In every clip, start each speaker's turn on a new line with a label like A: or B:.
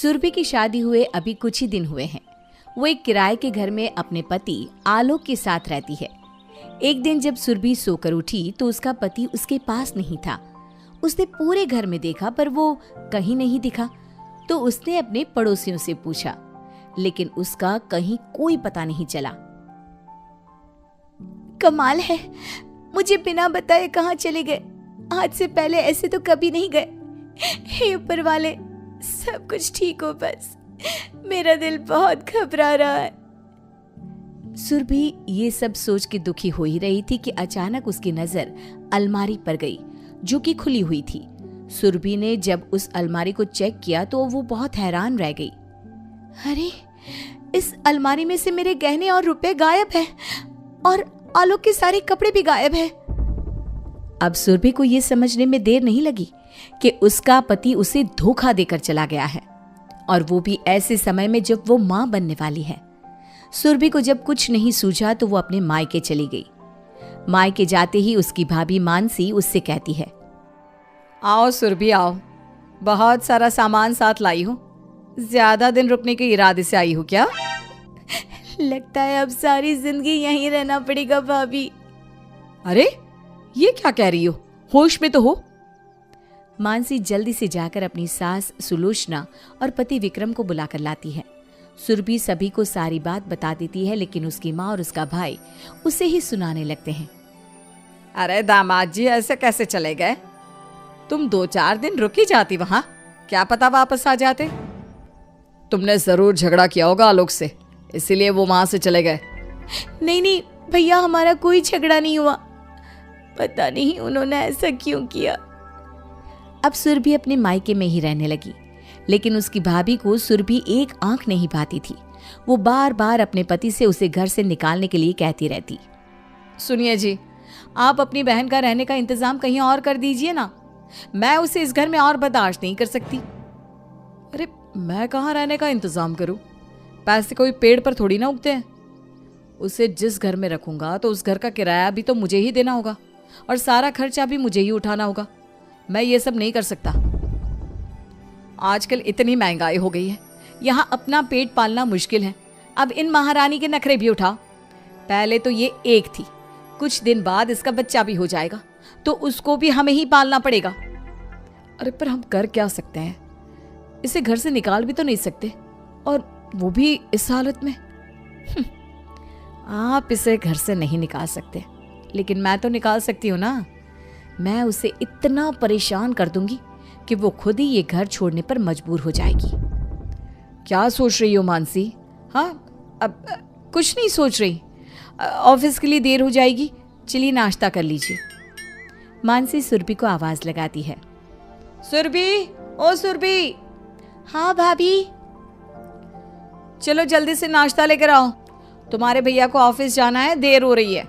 A: सुरभि की शादी हुए अभी कुछ ही दिन हुए हैं। वो एक किराए के घर में अपने पति आलोक के साथ रहती है। एक दिन जब सुरभि सोकर उठी तो उसका पति उसके पास नहीं था। उसने पूरे घर में देखा पर वो कहीं नहीं दिखा। तो उसने अपने पड़ोसियों से पूछा, लेकिन उसका कहीं कोई पता नहीं चला। कमाल है, मुझे बिना बताए कहाँ चले गए। आज से पहले ऐसे तो कभी नहीं गए। हे ऊपर वाले, सब कुछ ठीक हो बस। मेरा दिल बहुत घबरा रहा है। सुरभि ये सब सोच के दुखी हो ही रही थी कि अचानक उसकी नजर अलमारी पर गई, जो कि खुली हुई थी। सुरभि ने जब उस अलमारी को चेक किया तो वो बहुत हैरान रह गई। अरे, इस अलमारी में से मेरे गहने और रुपए गायब हैं और आलोक के सारे कपड़े भी गायब हैं। अब सुरभि को ये समझने में देर नहीं लगी कि उसका पति उसे धोखा देकर चला गया है, और वो भी ऐसे समय में जब वो मां बनने वाली है। सुरभि को जब कुछ नहीं सूझा तो वो अपने मायके चली गई। मायके जाते ही उसकी भाभी मानसी उससे कहती है, आओ सुरभि आओ, बहुत सारा सामान साथ लाई हो। ज्यादा दिन रुकने के इरादे से आई हो क्या? लगता है अब सारी जिंदगी यहीं रहना पड़ेगा भाभी। अरे, ये क्या कह रही हो? होश में तो हो। मानसी जल्दी से जाकर अपनी सास सुलोचना और पति विक्रम को बुलाकर लाती है। सुरभि सभी को सारी बात बता देती है, लेकिन उसकी माँ और उसका भाई उसे ही सुनाने लगते हैं। अरे दामाद जी, ऐसे कैसे चले गए? तुम 2-4 दिन रुक ही जाती वहां, क्या पता वापस आ जाते। तुमने जरूर झगड़ा किया होगा आलोक से, इसीलिए वो वहां से चले गए। नहीं नहीं भैया, हमारा कोई झगड़ा नहीं हुआ। पता नहीं उन्होंने ऐसा क्यों किया। अब सुरभि अपने मायके में ही रहने लगी, लेकिन उसकी भाभी को सुरभि एक आंख नहीं पाती थी। वो बार बार अपने पति से उसे घर से निकालने के लिए कहती रहती। सुनिए जी, आप अपनी बहन का रहने का इंतजाम कहीं और कर दीजिए ना। मैं उसे इस घर में और बर्दाश्त नहीं कर सकती। अरे, मैं कहाँ रहने का इंतजाम करूं? पैसे कोई पेड़ पर थोड़ी ना उगते हैं। उसे जिस घर में रखूंगा तो उस घर का किराया भी तो मुझे ही देना होगा और सारा खर्चा भी मुझे ही उठाना होगा। मैं ये सब नहीं कर सकता। आजकल इतनी महंगाई हो गई है, यहाँ अपना पेट पालना मुश्किल है। अब इन महारानी के नखरे भी उठाओ। पहले तो ये एक थी, कुछ दिन बाद इसका बच्चा भी हो जाएगा तो उसको भी हमें ही पालना पड़ेगा। अरे पर हम कर क्या सकते हैं? इसे घर से निकाल भी तो नहीं सकते, और वो भी इस हालत में। आप इसे घर से नहीं निकाल सकते, लेकिन मैं तो निकाल सकती हूँ ना। मैं उसे इतना परेशान कर दूंगी कि वो खुद ही ये घर छोड़ने पर मजबूर हो जाएगी। क्या सोच रही हो मानसी? हाँ, अब कुछ नहीं सोच रही। ऑफिस के लिए देर हो जाएगी, चलिए नाश्ता कर लीजिए। मानसी सुरभि को आवाज लगाती है। सुरभि, ओ सुरभि। हाँ भाभी। चलो जल्दी से नाश्ता लेकर आओ, तुम्हारे भैया को ऑफिस जाना है, देर हो रही है।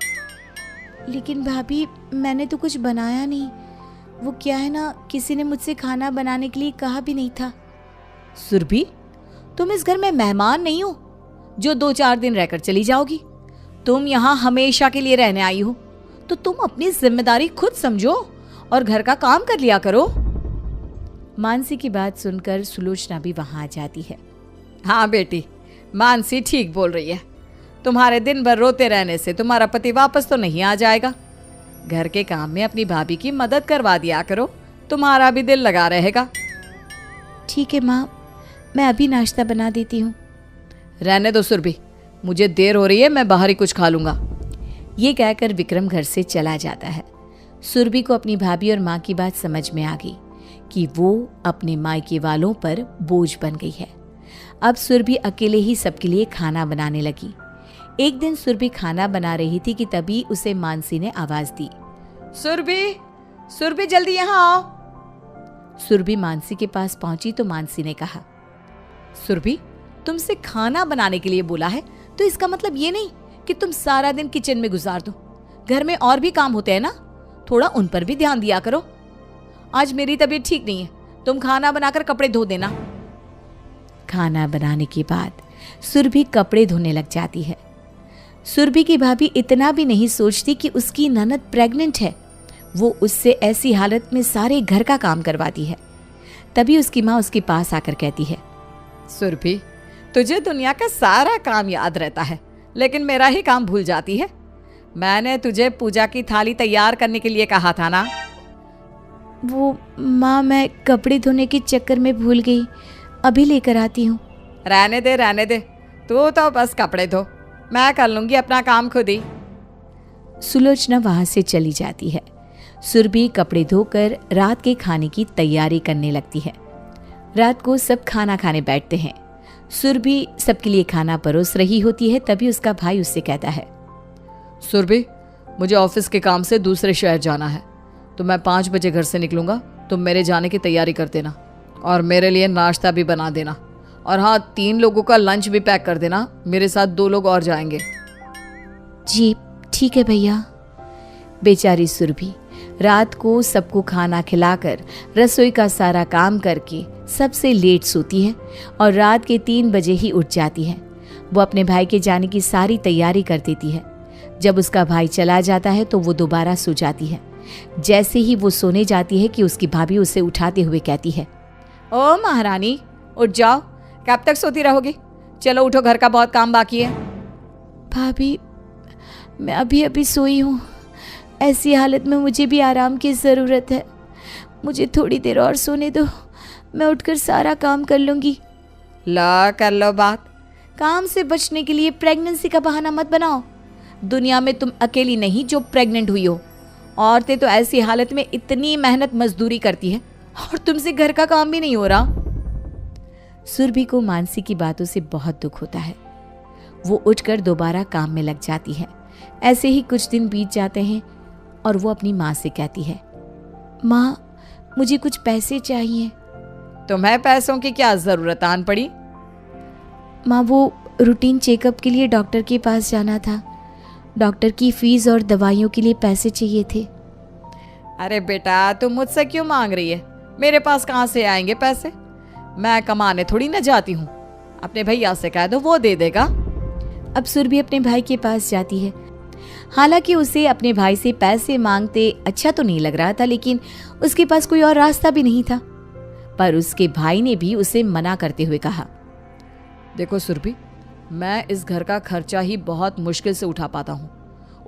A: लेकिन भाभी, मैंने तो कुछ बनाया नहीं। वो क्या है ना, किसी ने मुझसे खाना बनाने के लिए कहा भी नहीं था। सुरभि, तुम इस घर में मेहमान नहीं हो जो 2-4 दिन रहकर चली जाओगी। तुम यहाँ हमेशा के लिए रहने आई हो, तो तुम अपनी जिम्मेदारी खुद समझो और घर का काम कर लिया करो। मानसी की बात सुनकर सुलोचना भी वहां आ जाती है। हाँ बेटी, मानसी ठीक बोल रही है। तुम्हारे दिन भर रोते रहने से तुम्हारा पति वापस तो नहीं आ जाएगा। घर के काम में अपनी भाभी की मदद करवा दिया करो, तुम्हारा भी दिल लगा रहेगा। ठीक है माँ, मैं अभी नाश्ता बना देती हूँ। रहने दो सुरभि, मुझे देर हो रही है, मैं बाहर ही कुछ खा लूंगा। ये कहकर विक्रम घर से चला जाता है। सुरभि को अपनी भाभी और माँ की बात समझ में आ गई कि वो अपने मायके वालों पर बोझ बन गई है। अब सुरभि अकेले ही सबके लिए खाना बनाने लगी। एक दिन सुरभि खाना बना रही थी कि तभी उसे मानसी ने आवाज दी। सुरभि, सुरभि जल्दी यहाँ आओ। सुरभि मानसी के पास पहुंची तो मानसी ने कहा, सुरभि, तुमसे खाना बनाने के लिए बोला है तो इसका मतलब ये नहीं कि तुम सारा दिन किचन में गुजार दो। घर में और भी काम होते हैं ना, थोड़ा उन पर भी ध्यान दिया करो। आज मेरी तबीयत ठीक नहीं है, तुम खाना बनाकर कपड़े धो देना। खाना बनाने के बाद सुरभि कपड़े धोने लग जाती है। सुरभि की भाभी इतना भी नहीं सोचती कि उसकी ननद प्रेग्नेंट है। वो उससे ऐसी हालत में सारे घर का काम करवाती है। तभी उसकी माँ उसके पास आकर कहती है,
B: सुरभि, तुझे दुनिया का सारा काम याद रहता है, लेकिन मेरा ही काम भूल जाती है। मैंने तुझे पूजा की थाली तैयार करने के लिए कहा था ना।
A: वो माँ, मैं कपड़े धोने के चक्कर में भूल गई, अभी लेकर आती हूँ।
B: रहने दे, तू तो बस कपड़े धो, मैं कर लूंगी अपना काम खुद ही।
A: सुलोचना वहां से चली जाती है। सुरभि कपड़े धोकर रात के खाने की तैयारी करने लगती है। रात को सब खाना खाने बैठते हैं। सुरभि सबके लिए खाना परोस रही होती है, तभी उसका भाई उससे कहता है,
B: सुरभि, मुझे ऑफिस के काम से दूसरे शहर जाना है, तो मैं 5 बजे घर से निकलूंगा। तुम मेरे जाने की तैयारी कर देना और मेरे लिए नाश्ता भी बना देना। और हाँ, 3 लोगों का लंच भी पैक कर देना, मेरे साथ 2 लोग और जाएंगे।
A: जी ठीक है भैया। बेचारी सुरभि रात को सबको खाना खिलाकर रसोई का सारा काम करके सबसे लेट सोती है और रात के 3 बजे ही उठ जाती है। वो अपने भाई के जाने की सारी तैयारी कर देती है। जब उसका भाई चला जाता है तो वो दोबारा सो जाती है। जैसे ही वो सोने जाती है कि उसकी भाभी उसे उठाते हुए कहती है,
B: ओ महारानी, उठ जाओ, कब तक सोती रहोगी? चलो उठो, घर का बहुत काम बाकी है।
A: भाभी, मैं अभी अभी सोई हूँ, ऐसी हालत में मुझे भी आराम की ज़रूरत है। मुझे थोड़ी देर और सोने दो, मैं उठकर सारा काम कर लूँगी।
B: ला कर लो बात।
A: काम से बचने के लिए प्रेगनेंसी का बहाना मत बनाओ। दुनिया में तुम अकेली नहीं जो प्रेग्नेंट हुई हो। औरतें तो ऐसी हालत में इतनी मेहनत मजदूरी करती है और तुमसे घर का काम भी नहीं हो रहा। सुरभि को मानसी की बातों से बहुत दुख होता है। वो उठकर दोबारा काम में लग जाती है। ऐसे ही कुछ दिन बीत जाते हैं और वो अपनी माँ से कहती है, माँ, मुझे कुछ पैसे चाहिए।
B: तुम्हें पैसों की क्या जरूरत आन पड़ी?
A: माँ, वो रूटीन चेकअप के लिए डॉक्टर के पास जाना था। डॉक्टर की फीस और दवाइयों के लिए पैसे चाहिए थे।
B: अरे बेटा, तुम मुझसे क्यों मांग रही है? मेरे पास कहाँ से आएंगे पैसे? मैं कमाने थोड़ी ना जाती हूँ। अपने भैया से कह दो, वो दे देगा।
A: अब सुरभि अपने भाई के पास जाती है। हालांकि उसे अपने भाई से पैसे मांगते अच्छा तो नहीं लग रहा था, लेकिन उसके पास कोई और रास्ता भी नहीं था। पर उसके भाई ने भी उसे मना करते हुए कहा,
B: देखो सुरभि, मैं इस घर का खर्चा ही बहुत मुश्किल से उठा पाता हूँ।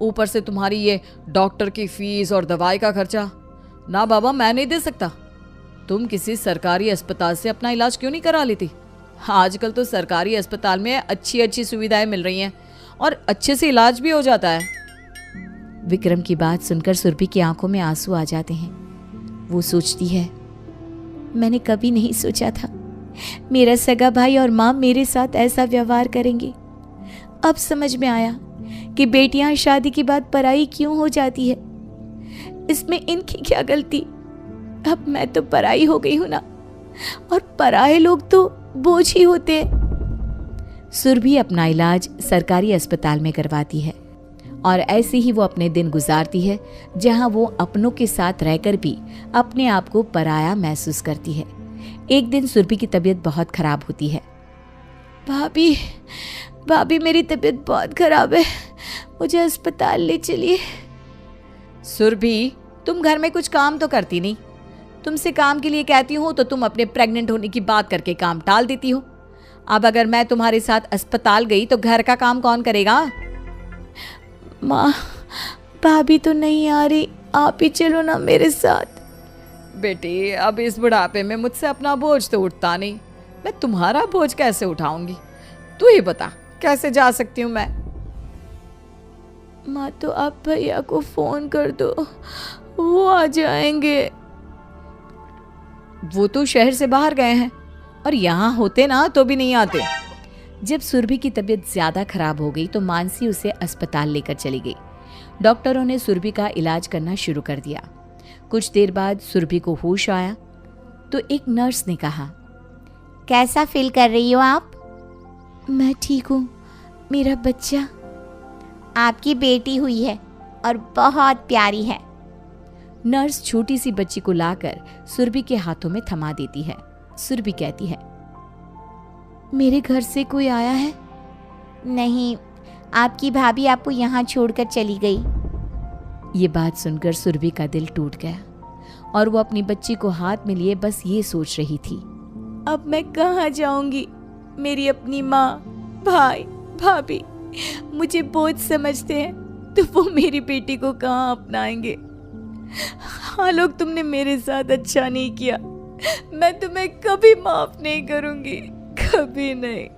B: ऊपर से तुम्हारी ये डॉक्टर की फीस और दवाई का खर्चा, ना बाबा, मैं नहीं दे सकता। तुम किसी सरकारी अस्पताल से अपना इलाज क्यों नहीं करा लेती? आजकल तो सरकारी अस्पताल में अच्छी अच्छी सुविधाएं मिल रही हैं और अच्छे से इलाज भी हो जाता है।
A: विक्रम की बात सुनकर सुरभि की आंखों में आंसू आ जाते हैं। वो सोचती है, मैंने कभी नहीं सोचा था मेरा सगा भाई और माँ मेरे साथ ऐसा व्यवहार करेंगे। अब समझ में आया कि बेटियां शादी के बाद पराई क्यों हो जाती है। इसमें इनकी क्या गलती? अब मैं तो पराई हो गई हूं ना, और पराए लोग तो बोझ ही होते हैं। सुरभि अपना इलाज सरकारी अस्पताल में करवाती है और ऐसे ही वो अपने दिन गुजारती है, जहां वो अपनों के साथ रहकर भी अपने आप को पराया महसूस करती है। एक दिन सुरभि की तबीयत बहुत खराब होती है। भाभी, मेरी तबीयत बहुत खराब है, मुझे अस्पताल ले चलिए।
B: सुरभि, तुम घर में कुछ काम तो करती नहीं। तुमसे काम के लिए कहती हूँ तो तुम अपने प्रेग्नेंट होने की बात करके काम टाल देती हो। अब अगर मैं तुम्हारे साथ अस्पताल गई तो घर का काम कौन करेगा?
A: माँ, भाभी तो नहीं आ रही, आप ही चलो ना मेरे साथ।
B: बेटी, अब इस बुढ़ापे में मुझसे अपना बोझ तो उठता नहीं, मैं तुम्हारा बोझ कैसे उठाऊंगी? तू ही बता, कैसे जा सकती हूँ मैं?
A: माँ, तो आप भैया को फोन कर दो, वो आ जाएंगे।
B: वो तो शहर से बाहर गए हैं और यहाँ होते ना तो भी नहीं आते।
A: जब सुरभि की तबीयत ज्यादा खराब हो गई तो मानसी उसे अस्पताल लेकर चली गई। डॉक्टरों ने सुरभि का इलाज करना शुरू कर दिया। कुछ देर बाद सुरभि को होश आया तो एक नर्स ने कहा,
C: कैसा फील कर रही हो आप?
A: मैं ठीक हूँ, मेरा बच्चा।
C: आपकी बेटी हुई है और बहुत प्यारी है।
A: नर्स छोटी सी बच्ची को लाकर सुरभि के हाथों में थमा देती है। सुरभि कहती है, मेरे घर से कोई आया है?
C: नहीं, आपकी भाभी आपको यहाँ छोड़कर चली गई।
A: ये बात सुनकर सुरभि का दिल टूट गया और वो अपनी बच्ची को हाथ में लिए बस ये सोच रही थी, अब मैं कहाँ जाऊंगी? मेरी अपनी माँ, भाई, भाभी मुझे बोझ समझते हैं तो वो मेरी बेटी को कहाँ अपनाएंगे। हाँ लोग, तुमने मेरे साथ अच्छा नहीं किया, मैं तुम्हें कभी माफ नहीं करूंगी, कभी नहीं।